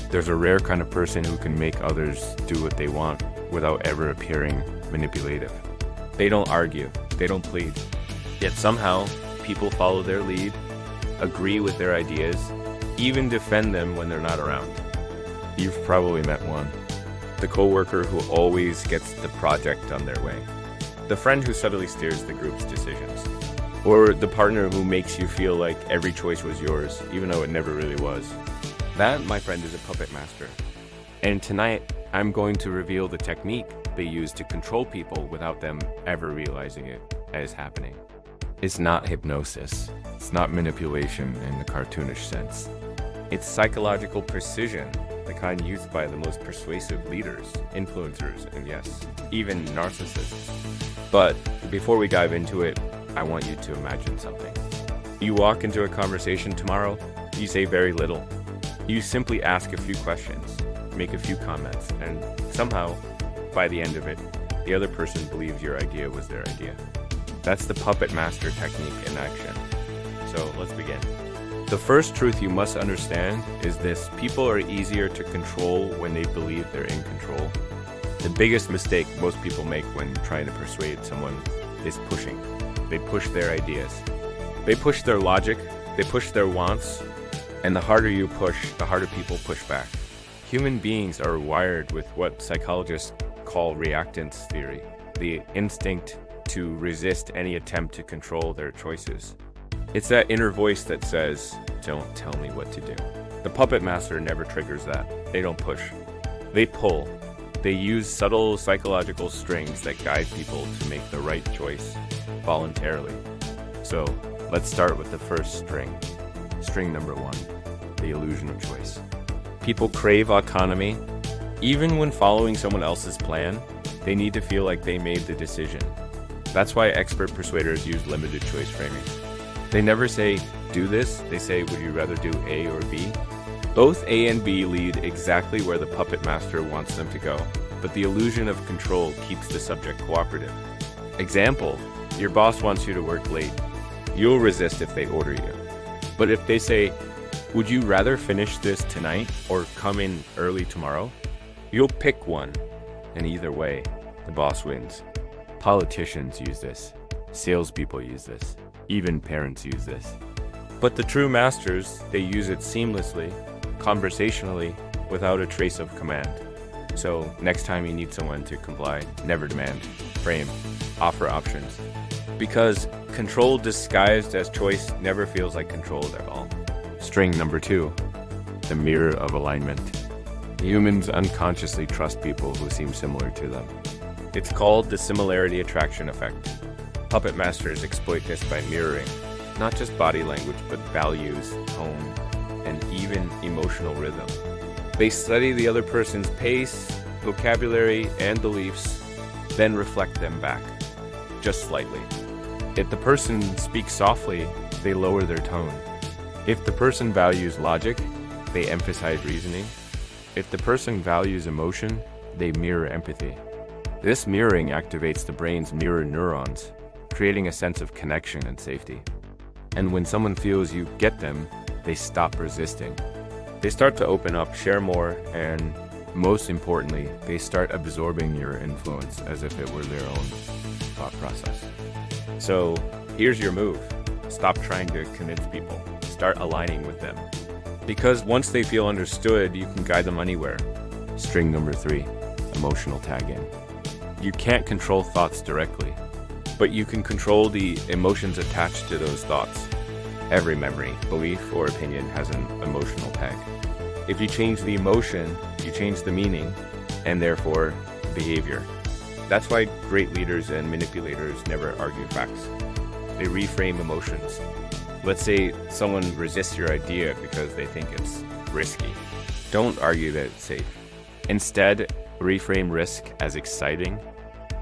There's a rare kind of person who can make others do what they want without ever appearing manipulative. They don't argue, they don't plead. Yet somehow, people follow their lead, agree with their ideas, even defend them when they're not around. You've probably met one. The coworker who always gets the project on their way. The friend who subtly steers the group's decisions. Or the partner who makes you feel like every choice was yours, even though it never really was. That, my friend, is a puppet master. And tonight, I'm going to reveal the technique they use to control people without them ever realizing it as happening. It's not hypnosis. It's not manipulation in the cartoonish sense. It's psychological precision, the kind used by the most persuasive leaders, influencers, and yes, even narcissists. But before we dive into it, I want you to imagine something. You walk into a conversation tomorrow, you say very little. You simply ask a few questions, make a few comments, and somehow, by the end of it, the other person believes your idea was their idea. That's the puppet master technique in action. So let's begin. The first truth you must understand is this: people are easier to control when they believe they're in control. The biggest mistake most people make when trying to persuade someone is pushing. They push their ideas. They push their logic, they push their wants, and the harder you push, the harder people push back. Human beings are wired with what psychologists call reactance theory, the instinct to resist any attempt to control their choices. It's that inner voice that says, "Don't tell me what to do." The puppet master never triggers that. They don't push. They pull. They use subtle psychological strings that guide people to make the right choice voluntarily. So let's start with the first string. String number 1, the illusion of choice. People crave autonomy. Even when following someone else's plan, they need to feel like they made the decision. That's why expert persuaders use limited choice framing. They never say, "Do this," they say, "Would you rather do A or B?" Both A and B lead exactly where the puppet master wants them to go, but the illusion of control keeps the subject cooperative. Example, your boss wants you to work late. You'll resist if they order you. But if they say, "Would you rather finish this tonight or come in early tomorrow?" you'll pick one, and either way, the boss wins. Politicians use this. Salespeople use this. Even parents use this. But the true masters, they use it seamlessly, conversationally, without a trace of command. So next time you need someone to comply, never demand, frame, offer options. Because control disguised as choice never feels like control at all. String number 2, the mirror of alignment. Humans unconsciously trust people who seem similar to them. It's called the similarity attraction effect. Puppet masters exploit this by mirroring, not just body language, but values, tone, and even emotional rhythm. They study the other person's pace, vocabulary, and beliefs, then reflect them back, just slightly. If the person speaks softly, they lower their tone. If the person values logic, they emphasize reasoning. If the person values emotion, they mirror empathy. This mirroring activates the brain's mirror neurons, creating a sense of connection and safety. And when someone feels you get them, they stop resisting. They start to open up, share more, and most importantly, they start absorbing your influence as if it were their own thought process. So here's your move. Stop trying to convince people. Start aligning with them. Because once they feel understood, you can guide them anywhere. String number 3, emotional tag-in. You can't control thoughts directly, but you can control the emotions attached to those thoughts. Every memory, belief, or opinion has an emotional tag. If you change the emotion, you change the meaning, and therefore, behavior. That's why great leaders and manipulators never argue facts. They reframe emotions. Let's say someone resists your idea because they think it's risky. Don't argue that it's safe. Instead, reframe risk as exciting,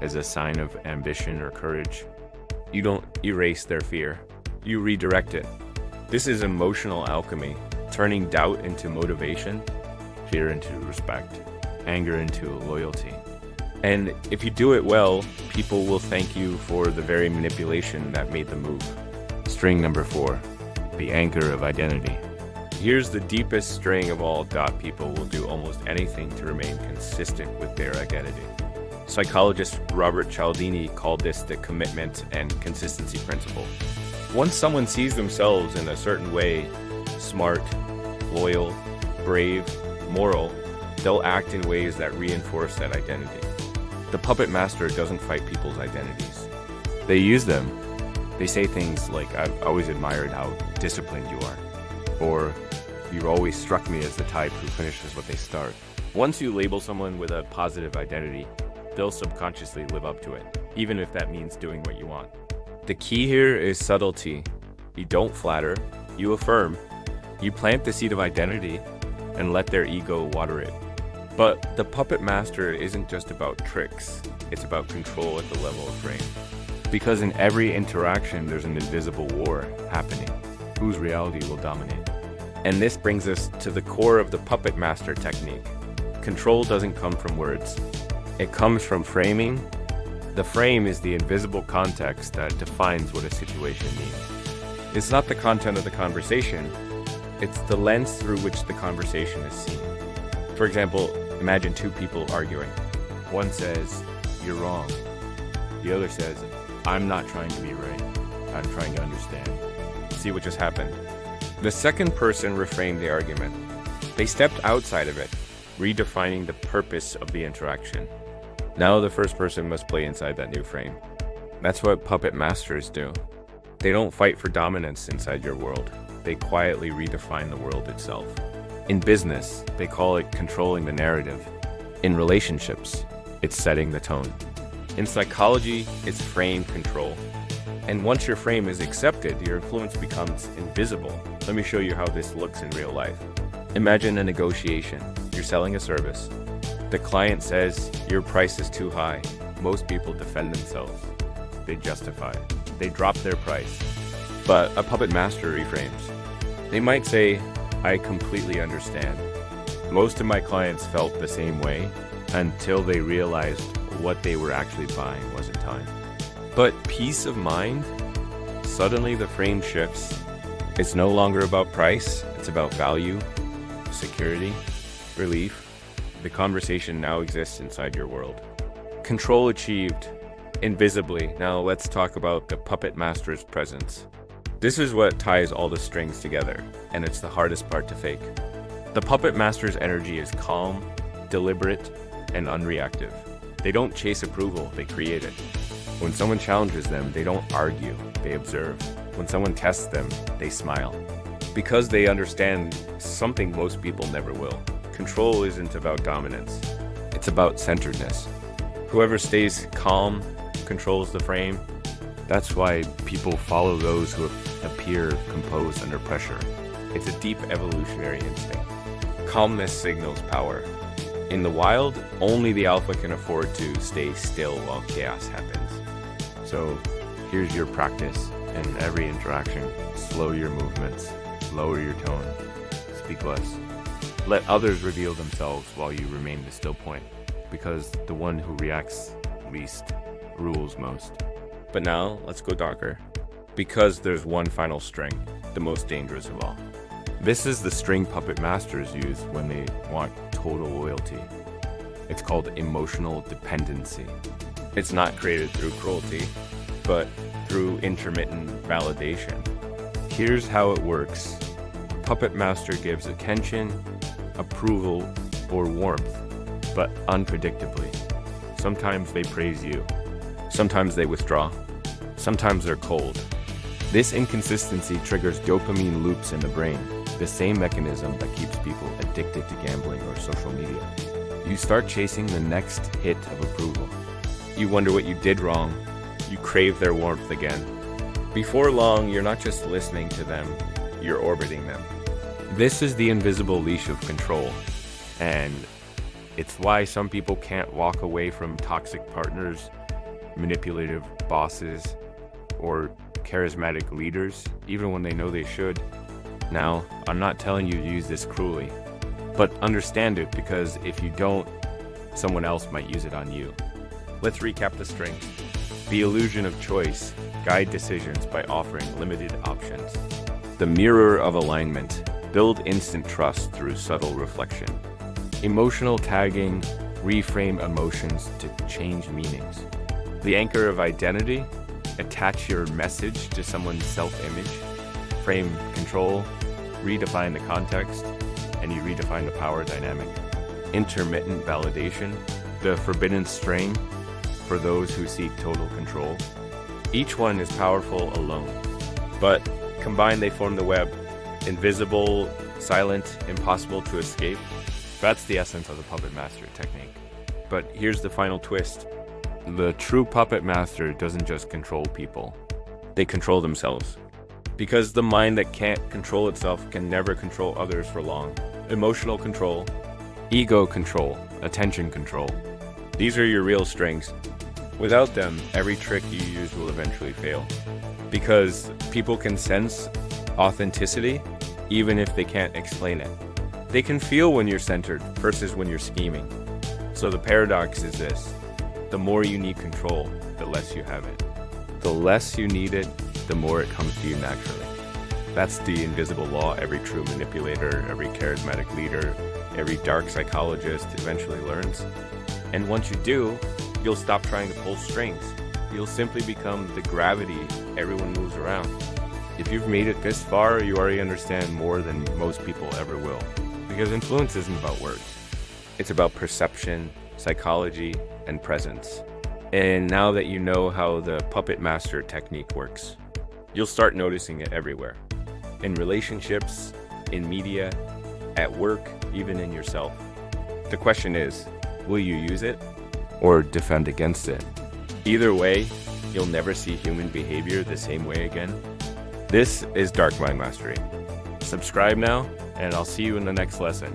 as a sign of ambition or courage. You don't erase their fear. You redirect it. This is emotional alchemy, turning doubt into motivation, fear into respect, anger into loyalty. And if you do it well, people will thank you for the very manipulation that made the move. String number 4, the anchor of identity. Here's the deepest string of all. People will do almost anything to remain consistent with their identity. Psychologist Robert Cialdini called this the commitment and consistency principle. Once someone sees themselves in a certain way, smart, loyal, brave, moral, they'll act in ways that reinforce that identity. The puppet master doesn't fight people's identities. They use them. They say things like, "I've always admired how disciplined you are," or "You've always struck me as the type who finishes what they start." Once you label someone with a positive identity, they'll subconsciously live up to it, even if that means doing what you want. The key here is subtlety. You don't flatter, you affirm. You plant the seed of identity and let their ego water it. But the puppet master isn't just about tricks, it's about control at the level of frame. Because in every interaction, there's an invisible war happening, whose reality will dominate. And this brings us to the core of the puppet master technique. Control doesn't come from words. It comes from framing. The frame is the invisible context that defines what a situation means. It's not the content of the conversation, it's the lens through which the conversation is seen. For example, imagine two people arguing. One says, "You're wrong." The other says, "I'm not trying to be right. I'm trying to understand." See what just happened? The second person reframed the argument. They stepped outside of it, redefining the purpose of the interaction. Now the first person must play inside that new frame. That's what puppet masters do. They don't fight for dominance inside your world. They quietly redefine the world itself. In business, they call it controlling the narrative. In relationships, it's setting the tone. In psychology, it's frame control. And once your frame is accepted, your influence becomes invisible. Let me show you how this looks in real life. Imagine a negotiation. You're selling a service. The client says, "Your price is too high." Most people defend themselves. They justify. They drop their price. But a puppet master reframes. They might say, "I completely understand. Most of my clients felt the same way until they realized what they were actually buying wasn't time." But peace of mind, suddenly the frame shifts. It's no longer about price, it's about value, security, relief. The conversation now exists inside your world. Control achieved, invisibly. Now let's talk about the puppet master's presence. This is what ties all the strings together, and it's the hardest part to fake. The puppet master's energy is calm, deliberate, and unreactive. They don't chase approval, they create it. When someone challenges them, they don't argue, they observe. When someone tests them, they smile. Because they understand something most people never will. Control isn't about dominance, it's about centeredness. Whoever stays calm controls the frame. That's why people follow those who appear composed under pressure. It's a deep evolutionary instinct. Calmness signals power. In the wild, only the alpha can afford to stay still while chaos happens. So here's your practice in every interaction. Slow your movements, lower your tone, speak less. Let others reveal themselves while you remain the still point, because the one who reacts least rules most. But now, let's go darker. Because there's one final string, the most dangerous of all. This is the string puppet masters use when they want total loyalty. It's called emotional dependency. It's not created through cruelty, but through intermittent validation. Here's how it works. A puppet master gives attention, approval, or warmth, but unpredictably. Sometimes they praise you. Sometimes they withdraw. Sometimes they're cold. This inconsistency triggers dopamine loops in the brain, the same mechanism that keeps people addicted to gambling or social media. You start chasing the next hit of approval. You wonder what you did wrong. You crave their warmth again. Before long, you're not just listening to them, you're orbiting them. This is the invisible leash of control, and it's why some people can't walk away from toxic partners, manipulative bosses, or charismatic leaders, even when they know they should. Now, I'm not telling you to use this cruelly, but understand it, because if you don't, someone else might use it on you. Let's recap the strings. The illusion of choice. Guide decisions by offering limited options. The mirror of alignment. Build instant trust through subtle reflection. Emotional tagging, reframe emotions to change meanings. The anchor of identity, attach your message to someone's self-image. Frame control, redefine the context, and you redefine the power dynamic. Intermittent validation, the forbidden strain for those who seek total control. Each one is powerful alone, but combined they form the web. Invisible, silent, impossible to escape. That's the essence of the puppet master technique. But here's the final twist. The true puppet master doesn't just control people. They control themselves. Because the mind that can't control itself can never control others for long. Emotional control, ego control, attention control. These are your real strengths. Without them, every trick you use will eventually fail. Because people can sense authenticity even if they can't explain it. They can feel when you're centered versus when you're scheming. So the paradox is this: the more you need control, the less you have it. The less you need it, the more it comes to you naturally. That's the invisible law every true manipulator, every charismatic leader, every dark psychologist eventually learns. And once you do, you'll stop trying to pull strings. You'll simply become the gravity everyone moves around. If you've made it this far, you already understand more than most people ever will. Because influence isn't about words. It's about perception, psychology, and presence. And now that you know how the puppet master technique works, you'll start noticing it everywhere. In relationships, in media, at work, even in yourself. The question is, will you use it or defend against it? Either way, you'll never see human behavior the same way again. This is Darkmind Mastery. Subscribe now, and I'll see you in the next lesson.